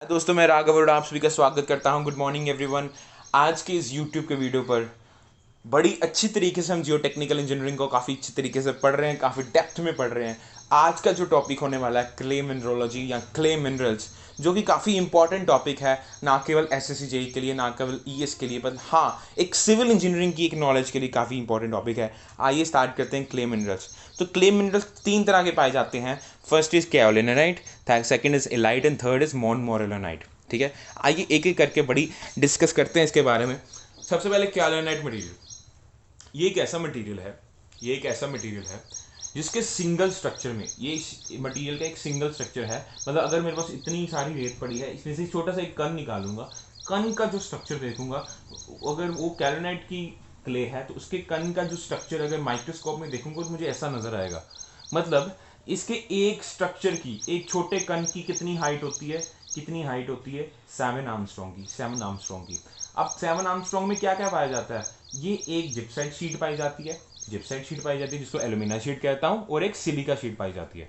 दोस्तों, मैं राघव और आप सभी का स्वागत करता हूं। Good morning everyone. आज के इस यूट्यूब के वीडियो पर बड़ी अच्छी तरीके से हम जियो टेक्निकल इंजीनियरिंग को काफ़ी अच्छी तरीके से पढ़ रहे हैं, काफ़ी डेप्थ में पढ़ रहे हैं। आज का जो टॉपिक होने वाला है क्ले मिनरोलॉजी या क्ले मिनरल्स, जो कि काफ़ी इंपॉर्टेंट टॉपिक है, ना केवल एसएससी जेई के लिए, ना केवल ईएस के लिए, पर हाँ एक सिविल इंजीनियरिंग की एक नॉलेज के लिए काफ़ी इंपॉर्टेंट टॉपिक है। आइए स्टार्ट करते हैं क्ले मिनरल्स। तो क्ले मिनरल्स तीन तरह के पाए जाते हैं। First is kaolinite, second is illite and third is montmorillonite. ठीक है, आइए एक एक करके बड़ी डिस्कस करते हैं इसके बारे में। सबसे पहले कैओलिनाइट मटेरियल। ये एक ऐसा मटेरियल है जिसके सिंगल स्ट्रक्चर में, ये मटेरियल का एक सिंगल स्ट्रक्चर है। मतलब अगर मेरे पास इतनी सारी रेत पड़ी है, इसमें से छोटा सा एक कण निकालूंगा, कण का जो स्ट्रक्चर देखूंगा, अगर वो कैलोनाइट की क्ले है तो उसके कण का जो स्ट्रक्चर अगर माइक्रोस्कोप में देखूंगा तो मुझे ऐसा नजर आएगा। मतलब इसके एक स्ट्रक्चर की, एक छोटे कण की कितनी हाइट होती है, कितनी हाइट होती है, 7 आर्मस्ट्रॉन्ग की। अब 7 आर्मस्ट्रॉन्ग में क्या क्या पाया जाता है? ये एक जिप्साइड शीट पाई जाती है, जिसको एल्यूमिना शीट कहता हूं, और एक सिलिका शीट पाई जाती है,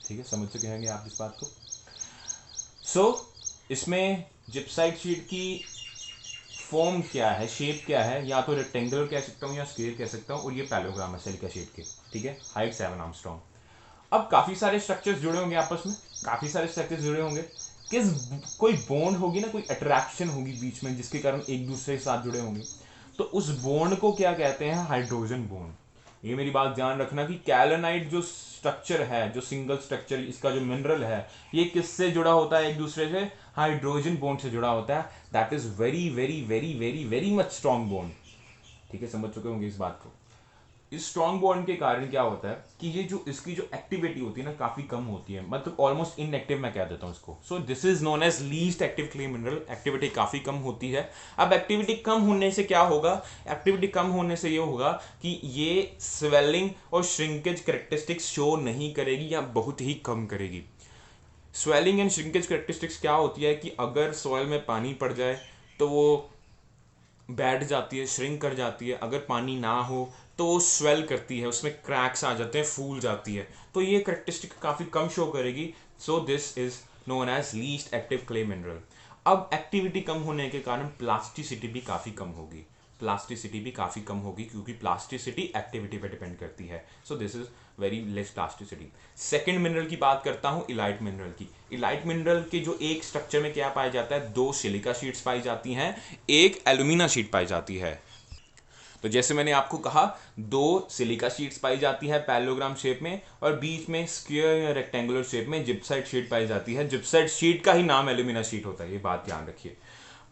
ठीक है, समझ सके होंगे आप इस बात को। इसमें जिप्साइड शीट की फॉर्म क्या है, शेप क्या है, या तो रेक्टेंगुलर कह सकता हूँ या स्क्वायर कह सकता हूँ, और ये पैलोग्राम है सिलिका शीट के। ठीक है, हाइट 7 आर्मस्ट्रॉन्ग। अब काफी सारे स्ट्रक्चर्स जुड़े होंगे आपस में, किस कोई बॉन्ड होगी ना, कोई अट्रैक्शन होगी बीच में, जिसके कारण एक दूसरे के साथ जुड़े होंगे। तो उस बॉन्ड को क्या कहते हैं? Hydrogen bond. ये मेरी बात ध्यान रखना कि कैलोनाइट जो स्ट्रक्चर है, जो सिंगल स्ट्रक्चर इसका जो मिनरल है, ये किससे जुड़ा होता है? एक दूसरे से हाइड्रोजन बॉन्ड से जुड़ा होता है। That is very very very very very much strong bond. ठीक है, समझ चुके होंगे इस बात को। इस स्ट्रॉन्ग बॉन्ड के कारण क्या होता है कि ये जो इसकी जो एक्टिविटी होती है ना, काफी कम होती है, मतलब ऑलमोस्ट इनएक्टिव मैं कह देता हूं इसको। So this is known as least active clay mineral. Activity काफी कम होती है। अब एक्टिविटी कम होने से क्या होगा? एक्टिविटी कम होने से ये होगा कि ये स्वेलिंग और श्रिंकेज करेक्टरिस्टिक्स शो नहीं करेगी, या बहुत ही कम करेगी। स्वेलिंग एंड श्रिंकेज करेक्टरिस्टिक्स क्या होती है कि अगर सॉइल में पानी पड़ जाए तो वो बैठ जाती है, श्रिंक कर जाती है। अगर पानी ना हो तो वो स्वेल करती है, उसमें क्रैक्स आ जाते हैं, फूल जाती है। तो ये करेक्टरिस्टिक काफ़ी कम शो करेगी। So this is known as least active clay mineral. अब एक्टिविटी कम होने के कारण प्लास्टिसिटी भी काफ़ी कम होगी। क्योंकि प्लास्टिसिटी एक्टिविटी पे डिपेंड करती है। सो this is very less plasticity. Second mineral की बात करता हूं, इलाइट मिनरल की। इलाइट मिनरल के जो एक स्ट्रक्चर में क्या पाया जाता है? 2 सिलिका शीट्स पाई जाती हैं, एक एल्यूमिना शीट पाई जाती है। तो जैसे मैंने आपको कहा, 2 सिलिका शीट्स पाई जाती है पैरेललोग्राम शेप में, और बीच में स्क्वायर या रेक्टेंगुलर शेप में जिप्साइड शीट पाई जाती है। जिप्साइड शीट का ही नाम एल्यूमिना शीट होता है, ये बात ध्यान रखिए।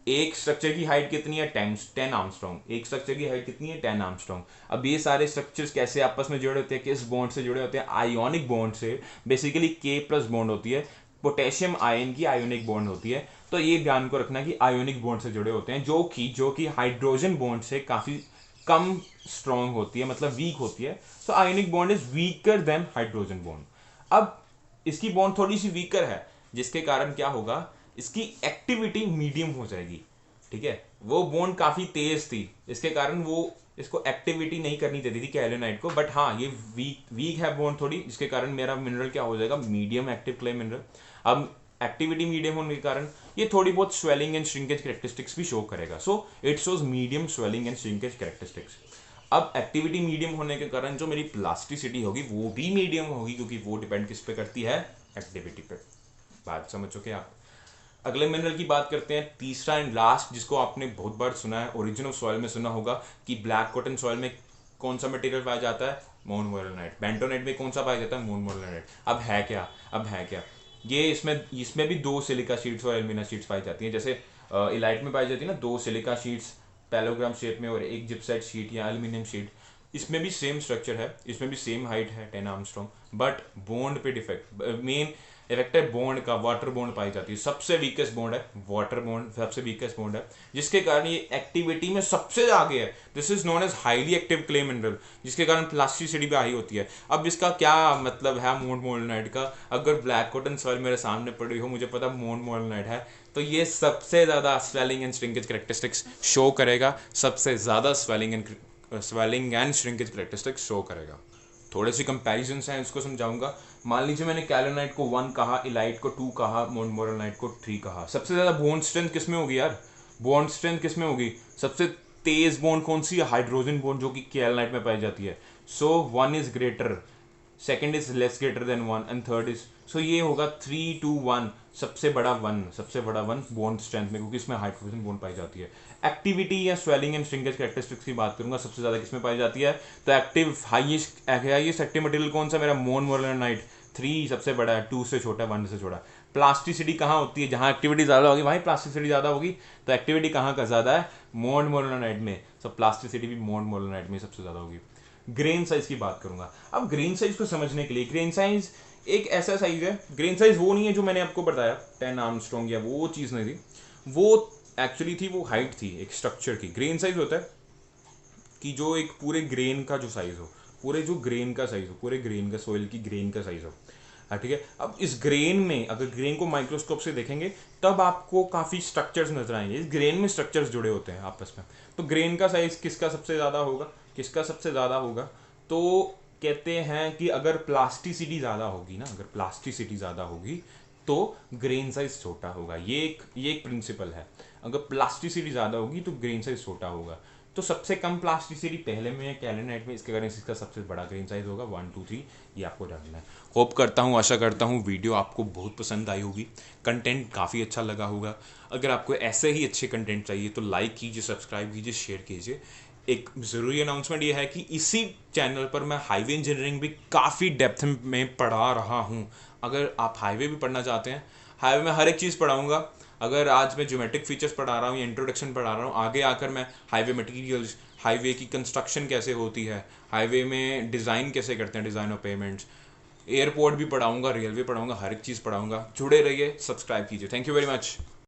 एक स्ट्रक्चर की हाइट कितनी है? 10 आर्मस्ट्रॉन्ग। एक स्ट्रक्चर की हाइट कितनी है? 10 आर्मस्ट्रॉन्ग। अब ये सारे स्ट्रक्चर्स कैसे आपस में जुड़े होते हैं? किस बॉन्ड से जुड़े होते हैं? आयोनिक बॉन्ड से। बेसिकली के प्लस बॉन्ड होती है, पोटेशियम आयन की आयोनिक बॉन्ड होती है। तो ये ध्यान को रखना कि आयोनिक बॉन्ड से जुड़े होते हैं, जो कि हाइड्रोजन बॉन्ड से काफी कम स्ट्रॉन्ग होती है, मतलब वीक होती है। So ionic bond is weaker than hydrogen bond. अब इसकी बॉन्ड थोड़ी सी वीकर है, जिसके कारण क्या होगा? इसकी एक्टिविटी मीडियम हो जाएगी। ठीक है, वो बॉन्ड काफी तेज थी, इसके कारण वो इसको एक्टिविटी नहीं करनी देती थी कैलोनाइट को। बट हाँ, ये वीक है बॉन्ड थोड़ी, जिसके कारण मेरा मिनरल क्या हो जाएगा? Medium active clay mineral. अब एक्टिविटी मीडियम होने के कारण ये थोड़ी बहुत स्वेलिंग एंड श्रिंकेज कैरेक्टरिस्टिक्स भी शो करेगा। So it shows medium swelling and shrinkage characteristics. अब एक्टिविटी मीडियम होने के कारण जो मेरी प्लास्टिसिटी होगी वो भी मीडियम होगी, क्योंकि वो डिपेंड किस पे करती है? एक्टिविटी पे। बात समझ चुके आप? अगले मिनरल की बात करते हैं, तीसरा एंड लास्ट, जिसको आपने बहुत बार सुना है, ओरिजिन ऑफ सॉइल में सुना होगा कि ब्लैक कॉटन सॉइल में कौन सा मटेरियल पाया जाता है? मोनमोरेलोनाइट। बेंटोनाइट में कौन सा पाया जाता है? मोनमोरेलोनाइट। अब है क्या ये इसमें भी 2 सिलिका शीट्स और एल्यूमिना शीट्स पाई जाती हैं। जैसे इलाइट में पाई जाती है ना 2 सिलिका शीट्स पैलोग्राम शेप में और एक जिप्साइड शीट या एल्यूमिनियम शीट। इसमें भी सेम स्ट्रक्चर है, इसमें भी सेम हाइट है 10 आर्मस्ट्रॉन्ग, बट बॉन्ड पे डिफेक्ट, मेन इफेक्ट है बॉन्ड का। वाटर बॉन्ड पाई जाती है, सबसे वीकेस्ट बॉन्ड है वाटर बॉन्ड, सबसे वीकेस्ट बॉन्ड है, जिसके कारण ये एक्टिविटी में सबसे आगे है। This is known as highly active clay mineral, जिसके कारण प्लास्टिसिटी भी हाई होती है। अब इसका क्या मतलब है मोनमोरेलोनाइट का? अगर ब्लैक कॉटन सॉइल मेरे सामने पड़ी हो, मुझे पता मोनमोरेलोनाइट है, तो ये सबसे ज्यादा swelling and shrinkage characteristics show करेगा, सबसे ज्यादा swelling and shrinkage characteristics show करेगा। थोड़े से कंपैरिजन्स हैं, इसको समझाऊंगा। मान लीजिए मैंने कैलोनाइट को 1 कहा, इलाइट को 2 कहा, मोनमोरनाइट को 3 कहा। सबसे ज़्यादा बॉन्ड स्ट्रेंथ किस में होगी यार? बॉन्ड स्ट्रेंथ किस में होगी? सबसे तेज बॉन्ड कौन सी है? हाइड्रोजन बॉन्ड, जो कि कैलोनाइट में पाई जाती है। So 1 is greater, second is less greater than 1 and third is, so ये होगा 3 to 1, सबसे बड़ा 1 बॉन्ड स्ट्रेंथ में, क्योंकि इसमें हाइड्रोजन बॉन्ड पाई जाती है। एक्टिविटी या स्वेलिंग एंड श्रिंकेज कैरेक्टरिस्टिक्स की बात करूंगा, सबसे ज्यादा किसमें पाई जाती है? तो एक्टिव हाईएस्ट एक्टिव मटेरियल कौन सा? मेरा मोनमोरनाइट 3 सबसे बड़ा है, 2 से छोटा, 1 से छोटा। प्लास्टिसिटी कहाँ होती है? जहाँ एक्टिविटी ज़्यादा होगी वहीं प्लास्टिसिटी ज़्यादा होगी। तो एक्टिविटी कहाँ का ज़्यादा है? मोनमोरनाइट में। सब प्लास्टिसिटी भी मोनमोरनाइट में सबसे ज़्यादा होगी। ग्रेन साइज की बात करूंगा। अब ग्रेन साइज को समझने के लिए, ग्रेन साइज एक ऐसा साइज है, ग्रेन साइज वो नहीं है जो मैंने आपको बताया 10 आर्मस्ट्रॉन्ग या वो चीज़ नहीं थी, वो एक्चुअली थी, वो हाइट थी एक स्ट्रक्चर की। ग्रेन साइज होता है कि जो एक पूरे ग्रेन का जो साइज हो, पूरे जो ग्रेन का साइज हो, पूरे ग्रेन का, सोइल की ग्रेन का साइज हो। हाँ ठीक है। अब इस ग्रेन में अगर ग्रेन को माइक्रोस्कोप से देखेंगे तब आपको काफ़ी स्ट्रक्चर्स नजर आएंगे। इस ग्रेन में स्ट्रक्चर्स जुड़े होते हैं आपस में। तो ग्रेन का साइज किसका सबसे ज़्यादा होगा? किसका सबसे ज़्यादा होगा? तो कहते हैं कि अगर प्लास्टिसिटी ज़्यादा होगी ना, अगर प्लास्टिसिटी ज़्यादा होगी तो ग्रेन साइज छोटा होगा। ये एक प्रिंसिपल है। अगर प्लास्टिसिटी ज़्यादा होगी तो ग्रेन साइज छोटा होगा। तो सबसे कम प्लास्टिसिटी पहले में है कैलोनाइट में, इसके कारण इसका सबसे बड़ा ग्रेन साइज होगा 1 2 3। ये आपको जानना है। होप करता हूँ, आशा करता हूँ वीडियो आपको बहुत पसंद आई होगी, कंटेंट काफ़ी अच्छा लगा होगा। अगर आपको ऐसे ही अच्छे कंटेंट चाहिए तो लाइक कीजिए, सब्सक्राइब कीजिए, शेयर कीजिए। एक ज़रूरी अनाउंसमेंट ये है कि इसी चैनल पर मैं हाईवे इंजीनियरिंग भी काफ़ी डेप्थ में पढ़ा रहा हूँ। अगर आप हाईवे भी पढ़ना चाहते हैं, हाईवे में हर एक चीज़ पढ़ाऊँगा। अगर आज मैं ज्योमेट्रिक फीचर्स पढ़ा रहा हूँ या इंट्रोडक्शन पढ़ा रहा हूँ, आगे आकर मैं हाईवे मटेरियल्स, हाईवे की कंस्ट्रक्शन कैसे होती है, हाईवे में डिज़ाइन कैसे करते हैं, डिज़ाइन ऑफ पेमेंट्स, एयरपोर्ट भी पढ़ाऊँगा, रेलवे पढ़ाऊँगा, हर एक चीज़ पढ़ाऊँगा। जुड़े रहिए, सब्सक्राइब कीजिए। Thank you very much.